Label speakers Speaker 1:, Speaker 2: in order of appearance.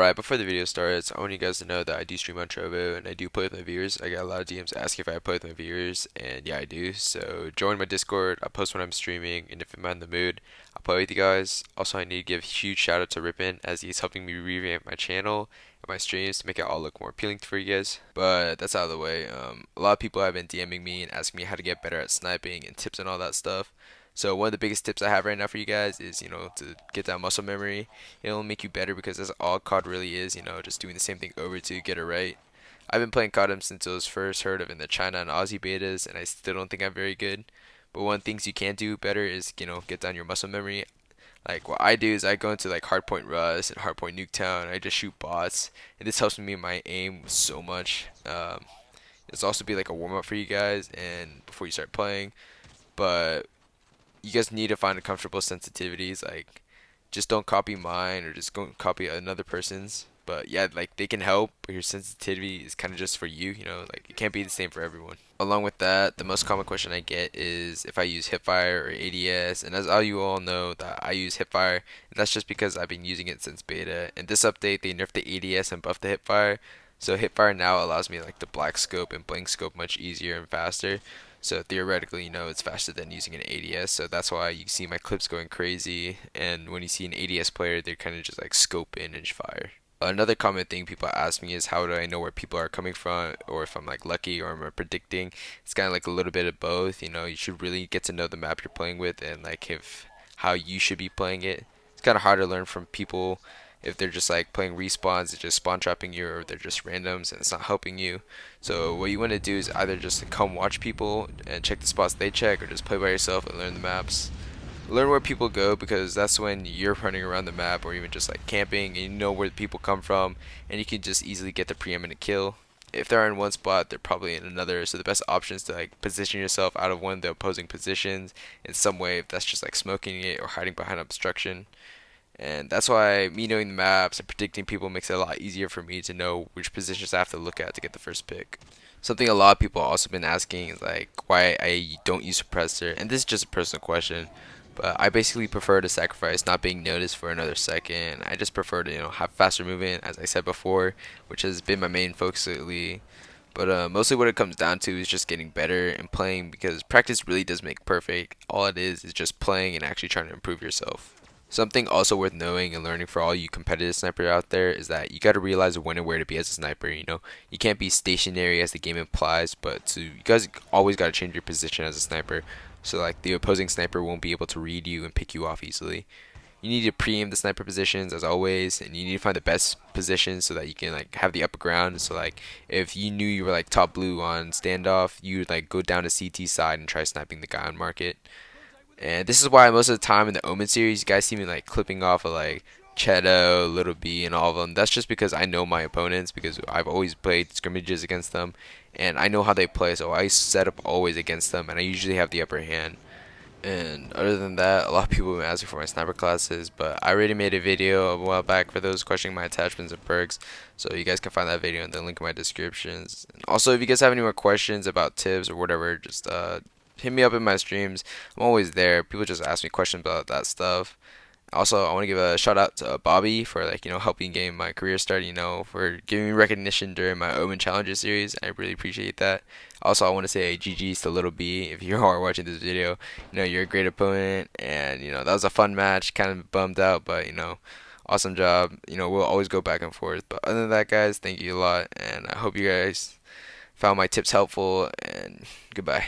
Speaker 1: Alright, before the video starts, I want you guys to know that I do stream on Trovo and I do play with my viewers. I got a lot of DMs asking if I play with my viewers, and yeah, I do. So join my Discord. I post when I'm streaming, and if I'm in the mood, I'll play with you guys. Also, I need to give a huge shout out to Ripin as he's helping me revamp my channel and my streams to make it all look more appealing for you guys. But that's out of the way. A lot of people have been DMing me and asking me how to get better at sniping and tips and all that stuff. So one of the biggest tips I have right now for you guys is, to get that muscle memory. It'll make you better because that's all COD really is, just doing the same thing over to get it right. I've been playing CODM since it was first heard of in the China and Aussie betas, and I still don't think I'm very good. But one of the things you can do better is, get down your muscle memory. Like what I do is I go into like Hardpoint Rust and Hardpoint Nuketown, and I just shoot bots, and this helps me in my aim so much. It's also be like a warm up for you guys and before you start playing. But you guys need to find a comfortable sensitivities. Like, just don't copy mine or just go copy another person's. But yeah, like they can help, but your sensitivity is kind of just for you. Like it can't be the same for everyone. Along with that, the most common question I get is if I use hipfire or ADS, and as all you all know that I use hipfire, and that's just because I've been using it since beta. And this update, they nerfed the ADS and buffed the hipfire, so hipfire now allows me like the black scope and blank scope much easier and faster. So theoretically, it's faster than using an ADS. So that's why you see my clips going crazy. And when you see an ADS player, they're kind of just like scope in and fire. Another common thing people ask me is how do I know where people are coming from, or if I'm like lucky or am I predicting. It's kind of like a little bit of both. You should really get to know the map you're playing with and like if how you should be playing it. It's kind of hard to learn from people if they're just like playing respawns, they're just spawn trapping you, or they're just randoms and it's not helping you. So what you want to do is either just come watch people and check the spots they check, or just play by yourself and learn the maps. Learn where people go because that's when you're running around the map or even just like camping and you know where the people come from and you can just easily get the preeminent kill. If they're in one spot, they're probably in another. So the best option is to like position yourself out of one of the opposing positions in some way, if that's just like smoking it or hiding behind obstruction. And that's why me knowing the maps and predicting people makes it a lot easier for me to know which positions I have to look at to get the first pick. Something a lot of people also been asking is like why I don't use suppressor, and this is just a personal question, but I basically prefer to sacrifice not being noticed for another second. I just prefer to have faster movement, as I said before, which has been my main focus lately. But mostly what it comes down to is just getting better and playing because practice really does make perfect. All it is just playing and actually trying to improve yourself. Something also worth knowing and learning for all you competitive snipers out there is that you got to realize when and where to be as a sniper. You can't be stationary as the game implies, but you guys always got to change your position as a sniper. So like the opposing sniper won't be able to read you and pick you off easily. You need to pre-aim the sniper positions as always, and you need to find the best positions so that you can like have the upper ground. So like if you knew you were like top blue on standoff, you would like go down to CT side and try sniping the guy on market. And this is why most of the time in the Omen series, you guys see me like clipping off of like Cheto, Little B, and all of them. That's just because I know my opponents because I've always played scrimmages against them, and I know how they play. So I set up always against them, and I usually have the upper hand. And other than that, a lot of people have been asking for my sniper classes, but I already made a video a while back for those questioning my attachments and perks, so you guys can find that video in the link in my descriptions. And also, if you guys have any more questions about tips or whatever, just hit me up in my streams. I'm always there. People just ask me questions about that stuff. Also, I want to give a shout out to Bobby for like helping getting my career started. For giving me recognition during my Omen Challenges series. I really appreciate that. Also, I want to say GG's to Little B if you are watching this video. You're a great opponent, and that was a fun match. Kind of bummed out, but awesome job. We'll always go back and forth. But other than that, guys, thank you a lot, and I hope you guys found my tips helpful. And goodbye.